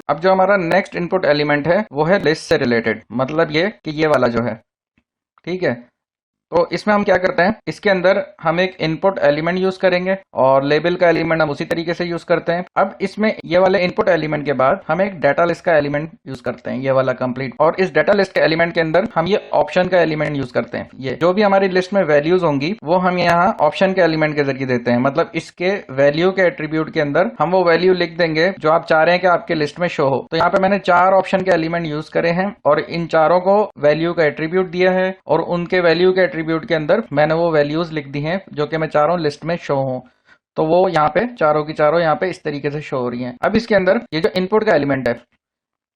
अब जो हमारा नेक्स्ट इनपुट एलिमेंट है वो है लिस्ट से रिलेटेड, मतलब ये कि ये वाला जो है, ठीक है। तो इसमें हम क्या करते हैं, इसके अंदर हम एक इनपुट एलिमेंट यूज करेंगे और लेबल का एलिमेंट हम उसी तरीके से यूज करते हैं। अब इसमें ये वाले इनपुट एलिमेंट के बाद हम एक डाटा लिस्ट का एलिमेंट यूज करते हैं, ये वाला कंप्लीट। और इस डाटा लिस्ट के एलिमेंट के अंदर हम ये ऑप्शन का एलिमेंट यूज करते हैं। ये जो भी हमारी लिस्ट में वैल्यूज होंगी वो हम यहाँ ऑप्शन के एलिमेंट के जरिए देते हैं, मतलब इसके वैल्यू के एट्रीब्यूट के अंदर हम वो वैल्यू लिख देंगे जो आप चाह रहे हैं कि आपके लिस्ट में शो हो। तो यहाँ पे मैंने 4 ऑप्शन के एलिमेंट यूज करे हैं और इन चारों को वैल्यू का एट्रीब्यूट दिया है और उनके वैल्यू के एट्रीब्यूट के अंदर मैंने वो वैल्यूज लिख दी हैं जो कि मैं चारों लिस्ट में शो हूं। तो वो यहाँ पे चारों की चारों यहाँ पे इस तरीके से शो हो रही हैं। अब इसके अंदर ये जो इनपुट का एलिमेंट है,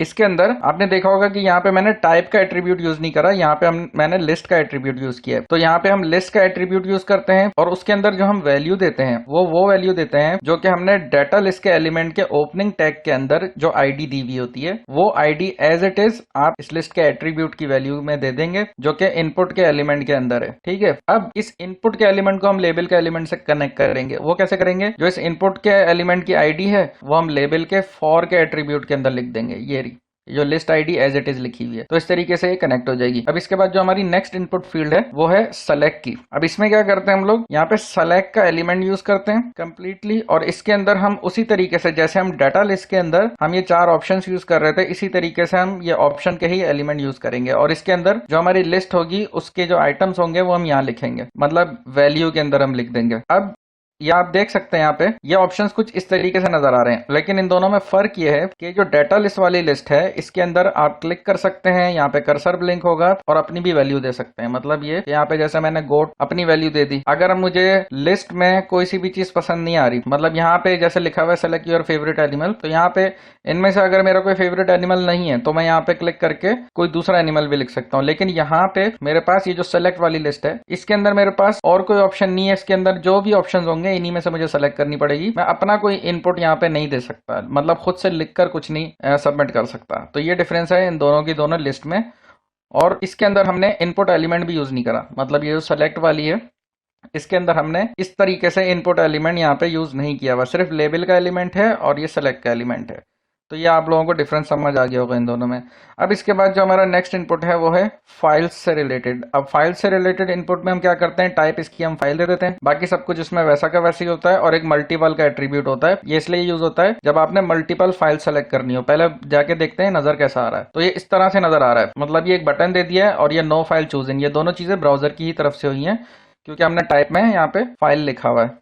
इसके अंदर आपने देखा होगा कि यहाँ पे मैंने टाइप का एट्रीब्यूट यूज नहीं करा, यहाँ पे मैंने लिस्ट का एट्रीब्यूट यूज किया है। तो यहाँ पे हम लिस्ट का एट्रीब्यूट यूज करते हैं और उसके अंदर जो हम वैल्यू देते हैं वो वैल्यू देते हैं जो कि हमने डाटा लिस्ट के एलिमेंट के ओपनिंग टैग के अंदर जो आईडी दी हुई होती है, वो आईडी एज इट इज आप इस लिस्ट के एट्रीब्यूट की वैल्यू में दे देंगे जो कि इनपुट के एलिमेंट के अंदर है, ठीक है। अब इस इनपुट के एलिमेंट को हम लेबल के एलिमेंट से कनेक्ट करेंगे। वो कैसे करेंगे, जो इस इनपुट के एलिमेंट की आईडी है वो हम लेबल के फॉर के एट्रीब्यूट के अंदर लिख देंगे, ये जो list ID as it is लिखी हुई है। तो इस तरीके से ये कनेक्ट हो जाएगी। अब इसके बाद जो हमारी नेक्स्ट इनपुट फील्ड है वो है सेलेक्ट की। अब इसमें क्या करते हैं हम लोग, यहाँ पे सेलेक्ट का एलिमेंट यूज करते हैं कंप्लीटली और इसके अंदर हम उसी तरीके से जैसे हम डाटा लिस्ट के अंदर हम ये 4 ऑप्शंस यूज कर रहे थे, इसी तरीके से हम ये ऑप्शन के ही एलिमेंट यूज करेंगे और इसके अंदर जो हमारी लिस्ट होगी उसके जो आइटम्स होंगे वो हम यहाँ लिखेंगे, मतलब वैल्यू के अंदर हम लिख देंगे। अब ये आप देख सकते हैं यहाँ पे ये ऑप्शंस कुछ इस तरीके से नजर आ रहे हैं, लेकिन इन दोनों में फर्क ये है कि जो डाटा लिस्ट वाली लिस्ट है इसके अंदर आप क्लिक कर सकते हैं, यहाँ पे कर्सर ब्लिंक होगा और अपनी भी वैल्यू दे सकते हैं। मतलब ये यहाँ पे जैसे मैंने गोट अपनी वैल्यू दे दी। अगर मुझे लिस्ट में कोई सी भी चीज पसंद नहीं आ रही, मतलब यहाँ पे जैसे लिखा हुआ है सेलेक्ट योर फेवरेट एनिमल, तो यहाँ पे इनमें से अगर मेरा कोई फेवरेट एनिमल नहीं है तो मैं यहाँ पे क्लिक करके कोई दूसरा एनिमल भी लिख सकता हूँ। लेकिन यहाँ पे मेरे पास ये जो सेलेक्ट वाली लिस्ट है इसके अंदर मेरे पास और कोई ऑप्शन नहीं है, इसके अंदर जो भी ऑप्शन होंगे इन्हीं में से मुझे सेलेक्ट करनी पड़ेगी। मैं अपना कोई इनपुट यहाँ पे नहीं दे सकता, मतलब खुद से लिखकर कुछ नहीं सबमिट कर सकता। तो ये डिफरेंस है इन दोनों की दोनों लिस्ट में। और इसके अंदर हमने इनपुट एलिमेंट भी यूज नहीं करा, मतलब ये जो सेलेक्ट वाली है इसके अंदर हमने इस तरीके से इनपुट एलिमेंट यहाँ पे यूज नहीं किया हुआ, सिर्फ लेबल का एलिमेंट है और ये सेलेक्ट का एलिमेंट है। तो ये आप लोगों को डिफरेंस समझ आ गया होगा इन दोनों में। अब इसके बाद जो हमारा नेक्स्ट इनपुट है वो है फाइल्स से रिलेटेड। अब फाइल्स से रिलेटेड इनपुट में हम क्या करते हैं, टाइप इसकी हम फाइल दे देते हैं, बाकी सब कुछ इसमें वैसा का वैसे ही होता है और एक मल्टीपल का एट्रीब्यूट होता है। ये इसलिए यूज होता है जब आपने मल्टीपल फाइल सेलेक्ट करनी हो। पहले जाके देखते हैं नजर कैसा आ रहा है। तो ये इस तरह से नजर आ रहा है, मतलब ये एक बटन दे दिया है और ये नो फाइल चूजिंग, ये दोनों चीजें ब्राउजर की ही तरफ से हुई है क्योंकि हमने टाइप में यहाँ पे फाइल लिखा हुआ है।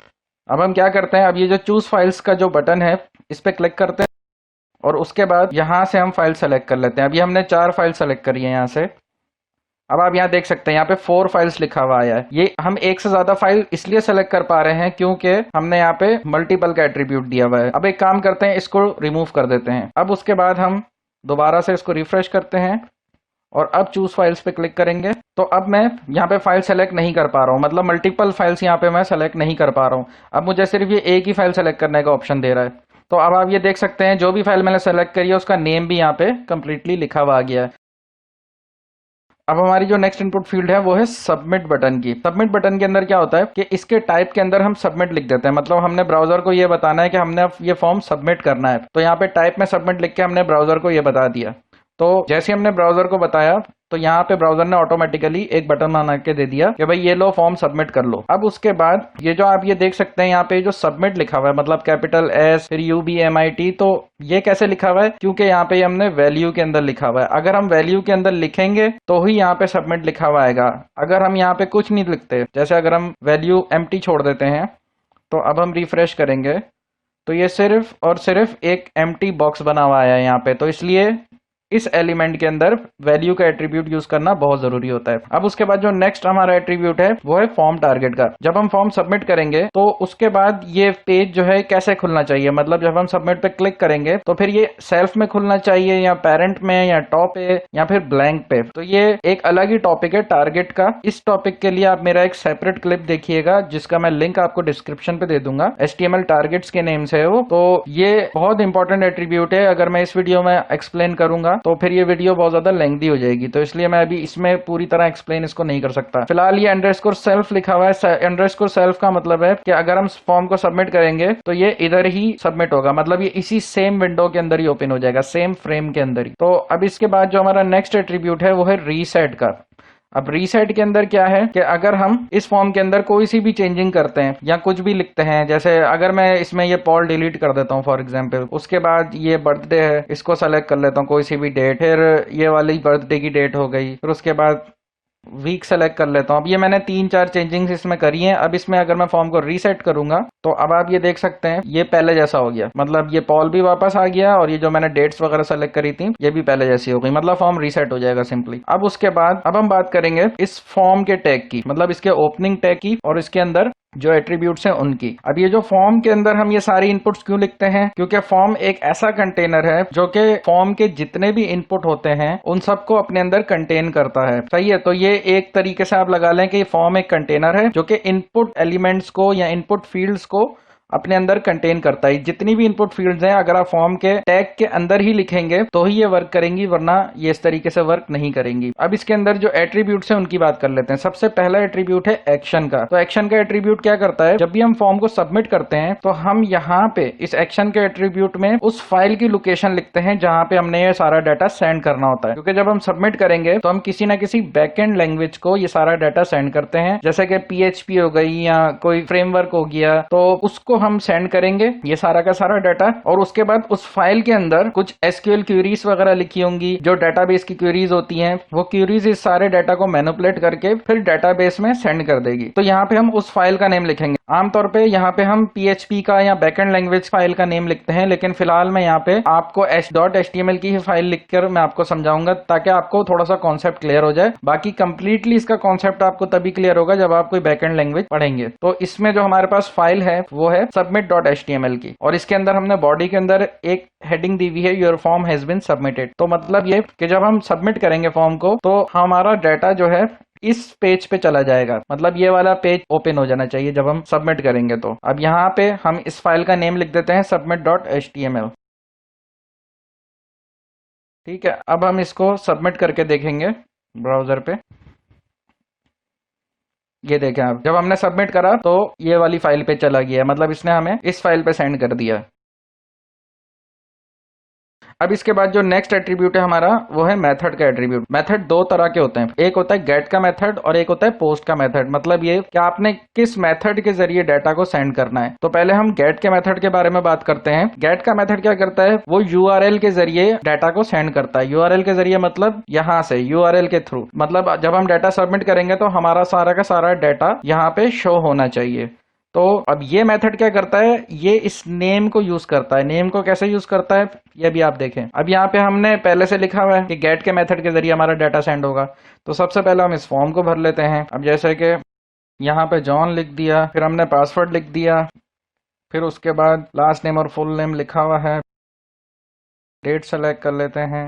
अब हम क्या करते हैं, अब ये जो चूज फाइल्स का जो बटन है इस पे क्लिक करते हैं और उसके बाद यहां से हम फाइल सेलेक्ट कर लेते हैं। अभी हमने 4 फाइल सेलेक्ट करी है यहाँ से। अब आप यहाँ देख सकते हैं यहाँ पे 4 फाइल्स लिखा हुआ आया है। ये हम एक से ज्यादा फाइल इसलिए सेलेक्ट कर पा रहे हैं क्योंकि हमने यहाँ पे मल्टीपल का एट्रीब्यूट दिया हुआ है। अब एक काम करते हैं, इसको रिमूव कर देते हैं। अब उसके बाद हम दोबारा से इसको रिफ्रेश करते हैं और अब चूज फाइल्स पे क्लिक करेंगे। तो अब मैं यहाँ पे फाइल सेलेक्ट नहीं कर पा रहा हूँ, मतलब मल्टीपल फाइल्स यहाँ पे मैं सेलेक्ट नहीं कर पा रहा हूँ। अब मुझे सिर्फ ये एक ही फाइल सेलेक्ट करने का ऑप्शन दे रहा है। तो अब आप ये देख सकते हैं जो भी फाइल मैंने सेलेक्ट करी है उसका नेम भी यहाँ पे कंप्लीटली लिखा हुआ आ गया है। अब हमारी जो नेक्स्ट इनपुट फील्ड है वो है सबमिट बटन की। सबमिट बटन के अंदर क्या होता है कि इसके टाइप के अंदर हम सबमिट लिख देते हैं, मतलब हमने ब्राउजर को ये बताना है कि हमने ये फॉर्म सबमिट करना है। तो यहाँ पे टाइप में सबमिट लिख के हमने ब्राउजर को ये बता दिया। तो जैसे हमने ब्राउजर को बताया तो यहाँ पे ब्राउजर ने ऑटोमेटिकली एक बटन बना के दे दिया कि भाई ये लो फॉर्म सबमिट कर लो। अब उसके बाद ये जो आप ये देख सकते हैं यहाँ पे जो सबमिट लिखा हुआ है, मतलब कैपिटल S फिर UBMIT, तो ये कैसे लिखा हुआ है क्योंकि यहाँ पे हमने वैल्यू के अंदर लिखा हुआ है। अगर हम वैल्यू के अंदर लिखेंगे तो ही यहाँ पे सबमिट लिखा हुआ आएगा। अगर हम यहाँ पे कुछ नहीं लिखते, जैसे अगर हम वैल्यू एम्प्टी छोड़ देते हैं, तो अब हम रिफ्रेश करेंगे तो ये सिर्फ और सिर्फ एक एम्प्टी बॉक्स बना हुआ है यहाँ पे। तो इसलिए इस एलिमेंट के अंदर वैल्यू का एट्रीब्यूट यूज करना बहुत जरूरी होता है। अब उसके बाद जो नेक्स्ट हमारा एट्रीब्यूट है वो है फॉर्म टारगेट का। जब हम फॉर्म सबमिट करेंगे तो उसके बाद ये पेज जो है कैसे खुलना चाहिए, मतलब जब हम सबमिट पे क्लिक करेंगे तो फिर ये सेल्फ में खुलना चाहिए या पेरेंट में या टॉप पे या फिर ब्लैंक पे। तो ये एक अलग ही टॉपिक है टारगेट का। इस टॉपिक के लिए आप मेरा एक सेपरेट क्लिप देखिएगा जिसका मैं लिंक आपको डिस्क्रिप्शन पे दे दूंगा। HTML टारगेट्स के नेम से है वो। तो ये बहुत इंपॉर्टेंट एट्रीब्यूट है, अगर मैं इस वीडियो में एक्सप्लेन करूंगा तो फिर ये वीडियो बहुत ज्यादा लेंथी हो जाएगी, तो इसलिए मैं अभी इसमें पूरी तरह एक्सप्लेन इसको नहीं कर सकता। फिलहाल ये अंडरस्कोर सेल्फ लिखा हुआ है। अंडरस्कोर सेल्फ का मतलब है कि अगर हम फॉर्म को सबमिट करेंगे तो ये इधर ही सबमिट होगा, मतलब ये इसी सेम विंडो के अंदर ही ओपन हो जाएगा, सेम फ्रेम के अंदर ही। तो अब इसके बाद जो हमारा नेक्स्ट एट्रीब्यूट है वो है रीसेट का। अब रीसेट के अंदर क्या है कि अगर हम इस फॉर्म के अंदर कोई सी भी चेंजिंग करते हैं या कुछ भी लिखते हैं, जैसे अगर मैं इसमें ये पॉल डिलीट कर देता हूँ फॉर एग्जांपल, उसके बाद ये बर्थडे है, इसको सेलेक्ट कर लेता हूँ कोई सी भी डेट, फिर ये वाली बर्थडे की डेट हो गई, फिर उसके बाद वीक सेलेक्ट कर लेता हूँ। अब ये मैंने 3-4 चेंजिंग्स इसमें करी हैं। अब इसमें अगर मैं फॉर्म को रीसेट करूंगा तो अब आप ये देख सकते हैं ये पहले जैसा हो गया, मतलब ये पॉल भी वापस आ गया और ये जो मैंने डेट्स वगैरह सेलेक्ट करी थी ये भी पहले जैसी हो गई, मतलब फॉर्म रीसेट हो जाएगा सिंपली। अब उसके बाद अब हम बात करेंगे इस फॉर्म के टैग की, मतलब इसके ओपनिंग टैग की और इसके अंदर जो एट्रीब्यूट्स हैं उनकी। अब ये जो फॉर्म के अंदर हम ये सारी इनपुट्स क्यों लिखते हैं, क्योंकि फॉर्म एक ऐसा कंटेनर है जो कि फॉर्म के जितने भी इनपुट होते हैं उन सबको अपने अंदर कंटेन करता है। सही है, तो ये एक तरीके से आप लगा लें कि फॉर्म एक कंटेनर है जो कि इनपुट एलिमेंट्स को या इनपुट फील्ड्स को अपने अंदर कंटेन करता है। जितनी भी इनपुट फील्ड्स हैं अगर आप फॉर्म के टैग के अंदर ही लिखेंगे तो ही ये वर्क करेंगी, वरना ये इस तरीके से वर्क नहीं करेंगी। अब इसके अंदर जो एट्रीब्यूट्स हैं उनकी बात कर लेते हैं। सबसे पहला एट्रीब्यूट है एक्शन का। तो एक्शन का एट्रीब्यूट क्या करता है, जब भी हम फॉर्म को सबमिट करते हैं तो हम यहाँ पे इस एक्शन के एट्रीब्यूट में उस फाइल की लोकेशन लिखते हैं जहां पे हमने ये सारा डाटा सेंड करना होता है, क्योंकि जब हम सबमिट करेंगे तो हम किसी ना किसी बैकएंड लैंग्वेज को ये सारा डाटा सेंड करते हैं, जैसे कि PHP हो गई या कोई फ्रेमवर्क हो गया, तो उसको हम सेंड करेंगे ये सारा का सारा डाटा। और उसके बाद उस फाइल के अंदर कुछ SQL क्वेरीज वगैरह लिखी होंगी, जो डाटाबेस की क्वेरीज होती हैं, वो क्वेरीज इस सारे डाटा को मैनिपुलेट करके फिर डाटाबेस में सेंड कर देगी। तो यहाँ पे हम उस फाइल का नेम लिखेंगे। आमतौर पे यहाँ पे हम PHP का या बैकएंड लैंग्वेज फाइल का नेम लिखते हैं, लेकिन फिलहाल मैं यहाँ पे आपको .html की ही फाइल लिखकर मैं आपको समझाऊंगा ताकि आपको थोड़ा सा कॉन्सेप्ट क्लियर हो जाए। बाकी कंप्लीटली इसका कॉन्सेप्ट आपको तभी क्लियर होगा जब आप कोई बैकएंड लैंग्वेज पढ़ेंगे। तो इसमें जो हमारे पास फाइल है वो है submit.html की, और इसके अंदर हमने बॉडी के अंदर एक हेडिंग दी हुई है your form has been submitted. तो मतलब ये कि जब हम सबमिट करेंगे फॉर्म को तो हमारा डाटा जो है इस पेज पे चला जाएगा, मतलब ये वाला पेज ओपन हो जाना चाहिए जब हम सबमिट करेंगे। तो अब यहाँ पे हम इस फाइल का नेम लिख देते हैं submit.html। ठीक है, अब हम इसको सबमिट करके देखेंगे ब्राउजर पे। ये देखें आप, जब हमने सबमिट करा तो ये वाली फाइल पे चला गया, मतलब इसने हमें इस फाइल पे सेंड कर दिया। अब इसके बाद जो नेक्स्ट एट्रीब्यूट है हमारा वो है मेथड का एट्रीब्यूट। मेथड दो तरह के होते हैं, एक होता है गेट का मेथड और एक होता है पोस्ट का मेथड। मतलब ये कि आपने किस मेथड के जरिए डाटा को सेंड करना है। तो पहले हम गेट के मेथड के बारे में बात करते हैं। गेट का मेथड क्या करता है, वो URL के जरिए डाटा को सेंड करता है। URL के जरिए मतलब यहाँ से URL के थ्रू, मतलब जब हम डाटा सबमिट करेंगे तो हमारा सारा का सारा डाटा यहाँ पे शो होना चाहिए। तो अब ये मेथड क्या करता है, ये इस नेम को यूज करता है। नेम को कैसे यूज करता है ये भी आप देखें। अब यहाँ पे हमने पहले से लिखा हुआ है कि गेट के मेथड के जरिए हमारा डाटा सेंड होगा। तो सबसे पहले हम इस फॉर्म को भर लेते हैं। अब जैसे कि यहाँ पे जॉन लिख दिया, फिर हमने पासवर्ड लिख दिया, फिर उसके बाद लास्ट नेम और फुल नेम लिखा हुआ है। डेट सेलेक्ट कर लेते हैं,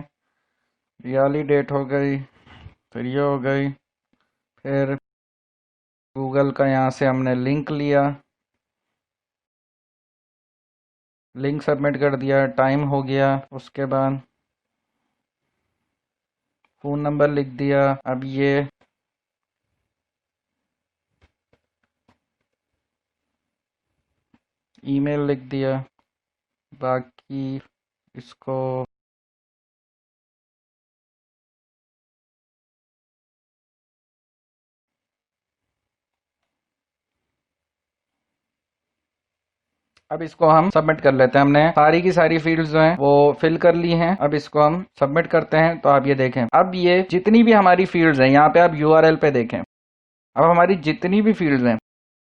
ये वाली डेट हो गई, फिर ये हो गई, फिर गूगल का यहाँ से हमने लिंक लिया, लिंक सबमिट कर दिया, टाइम हो गया। उसके बाद फोन नंबर लिख दिया। अब ये ईमेल लिख दिया। बाकी इसको अब इसको हम सबमिट कर लेते हैं। हमने सारी की सारी फील्ड्स जो हैं वो फिल कर ली हैं। अब इसको हम सबमिट करते हैं। तो आप ये देखें, अब ये जितनी भी हमारी फील्ड्स हैं, यहाँ पे आप URL पे देखें, अब हमारी जितनी भी फील्ड्स हैं,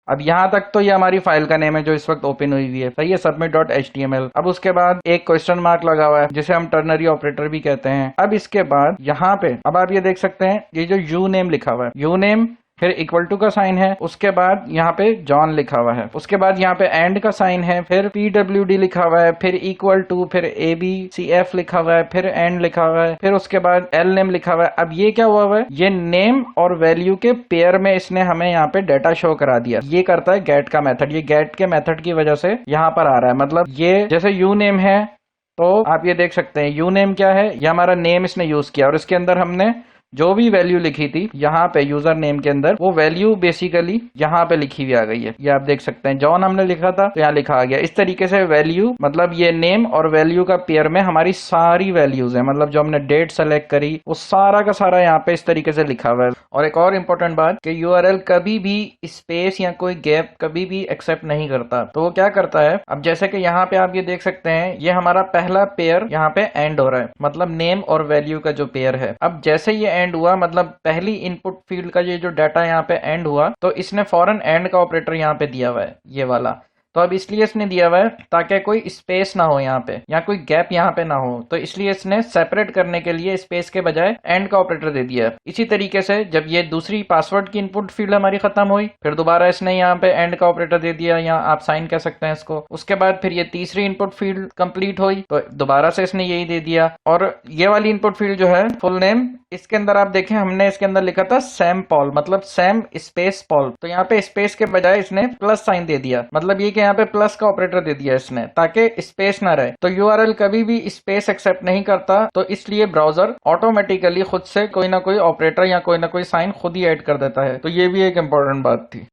अब यहाँ तक तो ये हमारी फाइल का नेम है जो इस वक्त ओपन हुई है, सही है, submit.html। अब उसके बाद एक क्वेश्चन मार्क लगा हुआ है जिसे हम टर्नरी ऑपरेटर भी कहते हैं। अब इसके बाद यहाँ पे अब आप ये देख सकते हैं ये जो यू नेम लिखा हुआ है, यू नेम, फिर इक्वल टू का साइन है, उसके बाद यहाँ पे जॉन लिखा हुआ है, उसके बाद यहाँ पे एंड का साइन है, फिर PWD लिखा हुआ है, फिर इक्वल टू, फिर ABCF लिखा हुआ है, फिर एंड लिखा हुआ है, फिर उसके बाद एल नेम लिखा हुआ है। अब ये क्या हुआ है, ये नेम और वैल्यू के पेयर में इसने हमें यहाँ पे डाटा शो करा दिया। ये करता है गेट का मेथड। ये गेट के मेथड की वजह से यहाँ पर आ रहा है। मतलब ये जैसे यू नेम है तो आप ये देख सकते हैं यू नेम क्या है, ये हमारा नेम इसने यूज किया और इसके अंदर हमने जो भी वैल्यू लिखी थी यहाँ पे यूजर नेम के अंदर, वो वैल्यू बेसिकली यहाँ पे लिखी हुई आ गई है। ये आप देख सकते हैं जॉन हमने लिखा था तो यहाँ लिखा आ गया। इस तरीके से वैल्यू मतलब ये नेम और वैल्यू का पेयर में हमारी सारी वैल्यूज है, मतलब जो हमने डेट सेलेक्ट करी वो सारा का सारा यहाँ पे इस तरीके से लिखा हुआ है। और एक और इम्पोर्टेंट बात कि यूआरएल कभी भी स्पेस या कोई गैप कभी भी एक्सेप्ट नहीं करता। तो वो क्या करता है, अब जैसे कि यहाँ पे आप ये देख सकते हैं ये हमारा पहला पेयर यहाँ पे एंड हो रहा है, मतलब नेम और वैल्यू का जो पेयर है। अब जैसे ये एंड हुआ, मतलब पहली इनपुट फील्ड का ये जो डाटा यहाँ पे एंड हुआ, तो इसने फौरन एंड का ऑपरेटर यहाँ पे दिया हुआ है ये वाला। तो अब इसलिए इसने दिया हुआ है ताकि कोई स्पेस ना हो यहाँ पे या कोई गैप यहाँ पे ना हो, तो इसलिए इसने सेपरेट करने के लिए स्पेस के बजाय एंड का ऑपरेटर दे दिया है। इसी तरीके से जब ये दूसरी पासवर्ड की इनपुट फील्ड हमारी खत्म हुई, फिर दोबारा इसने यहाँ पे एंड का ऑपरेटर दे दिया, या आप साइन कह सकते हैं इसको। उसके बाद फिर ये तीसरी इनपुट फील्ड कंप्लीट हुई तो दोबारा से इसने यही दे दिया। और ये वाली इनपुट फील्ड जो है फुल नेम, इसके अंदर आप देखें हमने इसके अंदर लिखा था सैम पॉल, मतलब सैम स्पेस पॉल, तो यहाँ पे स्पेस के बजाय इसने प्लस साइन दे दिया, मतलब ये कि यहाँ पे प्लस का ऑपरेटर दे दिया इसने ताकि स्पेस ना रहे। तो यूआरएल कभी भी स्पेस एक्सेप्ट नहीं करता, तो इसलिए ब्राउजर ऑटोमेटिकली खुद से कोई ना कोई ऑपरेटर या कोई ना कोई साइन खुद ही ऐड कर देता है। तो ये भी एक इंपॉर्टेंट बात थी।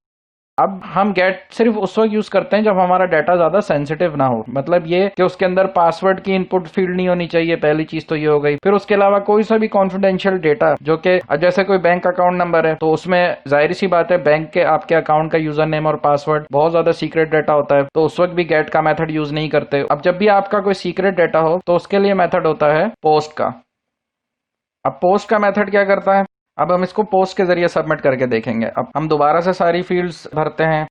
अब हम गेट सिर्फ उस वक्त यूज करते हैं जब हमारा डाटा ज्यादा सेंसिटिव ना हो, मतलब ये कि उसके अंदर पासवर्ड की इनपुट फील्ड नहीं होनी चाहिए, पहली चीज तो ये हो गई। फिर उसके अलावा कोई सा भी कॉन्फिडेंशियल डेटा, जो कि जैसे कोई बैंक अकाउंट नंबर है तो उसमें जाहिर सी बात है बैंक के आपके अकाउंट का यूजर नेम और पासवर्ड बहुत ज्यादा सीक्रेट डाटा होता है, तो उस वक्त भी गेट का मेथड यूज नहीं करते। अब जब भी आपका कोई सीक्रेट डाटा हो तो उसके लिए मेथड होता है पोस्ट का। अब पोस्ट का मेथड क्या करता है, अब हम इसको पोस्ट के जरिए सबमिट करके देखेंगे। अब हम दोबारा से सारी फील्ड्स भरते हैं।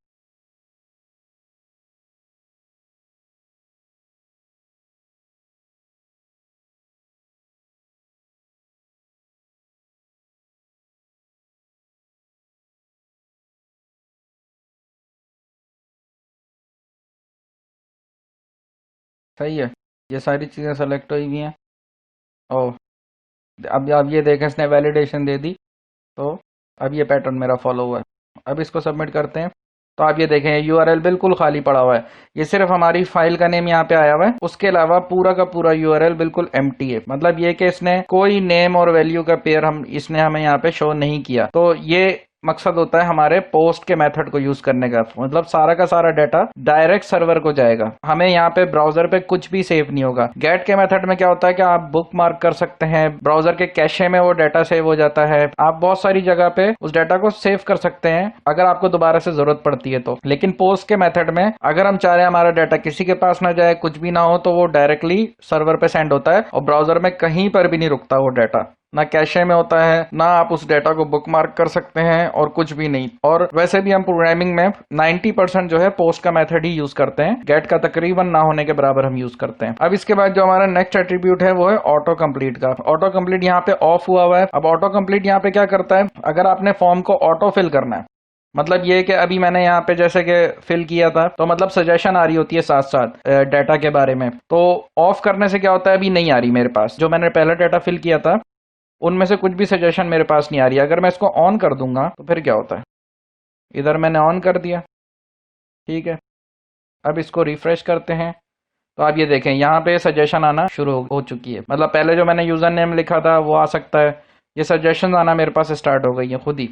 सही है, ये सारी चीज़ें सेलेक्ट हुई हुई हैं। और अब ये देखें इसने वैलिडेशन दे दी, तो अब ये पैटर्न मेरा फॉलो हुआ है। अब इसको सबमिट करते हैं तो आप ये देखें यूआरएल बिल्कुल खाली पड़ा हुआ है, ये सिर्फ हमारी फाइल का नेम यहाँ पे आया हुआ है, उसके अलावा पूरा का पूरा यूआरएल बिल्कुल एम्प्टी है। मतलब ये कि इसने कोई नेम और वैल्यू का पेयर इसने हमें यहाँ पे शो नहीं किया। तो ये मकसद होता है हमारे पोस्ट के मेथड को यूज करने का, मतलब सारा का सारा डाटा डायरेक्ट सर्वर को जाएगा, हमें यहाँ पे ब्राउजर पे कुछ भी सेव नहीं होगा। गेट के मेथड में क्या होता है कि आप बुक मार्क कर सकते हैं, ब्राउजर के कैशे में वो डाटा सेव हो जाता है, आप बहुत सारी जगह पे उस डाटा को सेव कर सकते हैं अगर आपको दोबारा से जरूरत पड़ती है तो। लेकिन पोस्ट के मेथड में अगर हम चाह रहे हैं हमारा डाटा किसी के पास ना जाए, कुछ भी ना हो, तो वो डायरेक्टली सर्वर पे सेंड होता है और ब्राउजर में कहीं पर भी नहीं रुकता वो डाटा, ना कैशे में होता है, ना आप उस डेटा को बुक मार्क कर सकते हैं और कुछ भी नहीं। और वैसे भी हम प्रोग्रामिंग में 90% जो है पोस्ट का मेथड ही यूज करते हैं, गेट का तकरीबन ना होने के बराबर हम यूज करते हैं। अब इसके बाद जो हमारा नेक्स्ट एट्रीब्यूट है वो है ऑटो कंप्लीट का। ऑटो कंप्लीट यहाँ पे ऑफ हुआ है। अब ऑटो कंप्लीट यहाँ पे क्या करता है, अगर आपने फॉर्म को ऑटो फिल करना है, मतलब ये कि अभी मैंने यहाँ पे जैसे कि फिल किया था तो मतलब सजेशन आ रही होती है साथ साथ डाटा के बारे में, तो ऑफ करने से क्या होता है, अभी नहीं आ रही मेरे पास, जो मैंने पहला डाटा फिल किया था उनमें से कुछ भी सजेशन मेरे पास नहीं आ रही है। अगर मैं इसको ऑन कर दूंगा तो फिर क्या होता है, इधर मैंने ऑन कर दिया, ठीक है। अब इसको रिफ्रेश करते हैं तो आप ये देखें यहाँ पे सजेशन आना शुरू हो चुकी है, मतलब पहले जो मैंने यूजर नेम लिखा था वो आ सकता है, ये सजेशन आना मेरे पास स्टार्ट हो गई है खुद ही,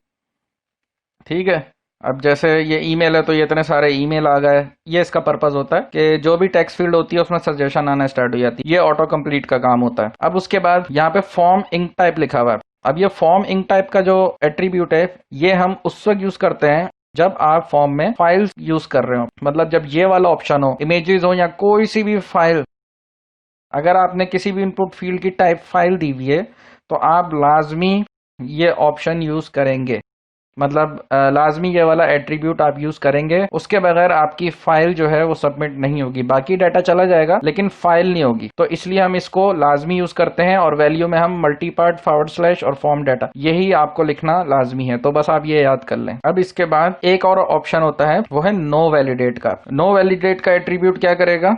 ठीक है। अब जैसे ये ईमेल है तो ये इतने सारे ईमेल आ गए, ये इसका पर्पस होता है कि जो भी टेक्स्ट फील्ड होती है उसमें सजेशन आना स्टार्ट हो जाती है, ये ऑटो कंप्लीट का काम होता है। अब उसके बाद यहाँ पे फॉर्म इंक टाइप लिखा हुआ है। अब ये फॉर्म इंक टाइप का जो एट्रीब्यूट है ये हम उस वक्त यूज करते हैं जब आप फॉर्म में फाइल्स यूज कर रहे हो, मतलब जब ये वाला ऑप्शन हो, इमेजेस हो या कोई सी भी फाइल, अगर आपने किसी भी इनपुट फील्ड की टाइप फाइल दी हुई है तो आप लाजमी ये ऑप्शन यूज करेंगे, मतलब लाजमी ये वाला एट्रीब्यूट आप यूज करेंगे, उसके बगैर आपकी फाइल जो है वो सबमिट नहीं होगी। बाकी डाटा चला जाएगा लेकिन फाइल नहीं होगी, तो इसलिए हम इसको लाजमी यूज करते हैं। और वैल्यू में हम मल्टीपार्ट / और फॉर्म डाटा यही आपको लिखना लाजमी है, तो बस आप ये याद कर लें। अब इसके बाद एक और ऑप्शन होता है वो है नो वैलिडेट का। नो वैलिडेट का एट्रीब्यूट क्या करेगा,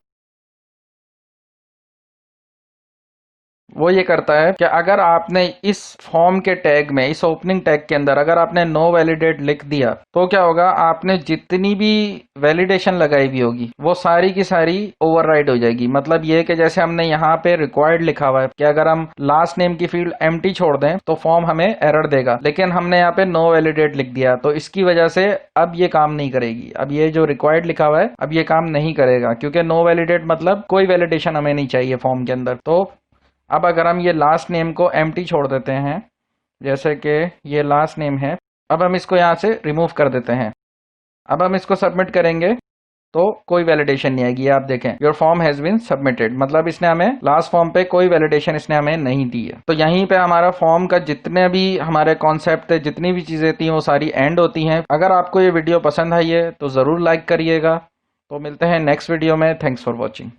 वो ये करता है कि अगर आपने इस फॉर्म के टैग में, इस ओपनिंग टैग के अंदर अगर आपने नो वैलिडेट लिख दिया तो क्या होगा, आपने जितनी भी वैलिडेशन लगाई हुई होगी वो सारी की सारी ओवरराइड हो जाएगी। मतलब ये कि जैसे हमने यहाँ पे रिक्वायर्ड लिखा हुआ है कि अगर हम लास्ट नेम की फील्ड एम्प्टी छोड़ दें तो फॉर्म हमें एरर देगा, लेकिन हमने यहाँ पे नो वैलिडेट लिख दिया तो इसकी वजह से अब ये काम नहीं करेगी। अब ये जो रिक्वायर्ड लिखा हुआ है अब ये काम नहीं करेगा, क्योंकि नो वैलिडेट मतलब कोई वैलिडेशन हमें नहीं चाहिए फॉर्म के अंदर। तो अब अगर हम ये लास्ट नेम को एम्प्टी छोड़ देते हैं, जैसे कि ये लास्ट नेम है, अब हम इसको यहाँ से रिमूव कर देते हैं। अब हम इसको सबमिट करेंगे तो कोई वैलिडेशन नहीं आएगी। आप देखें your form has been submitted, मतलब इसने हमें लास्ट फॉर्म पे कोई वैलिडेशन इसने हमें नहीं दी है। तो यहीं पे हमारा फॉर्म का जितने भी हमारे कॉन्सेप्ट थे, जितनी भी चीजें थी वो सारी एंड होती हैं। अगर आपको ये वीडियो पसंद आई है तो जरूर लाइक करिएगा। तो मिलते हैं नेक्स्ट वीडियो में। Thanks for watching.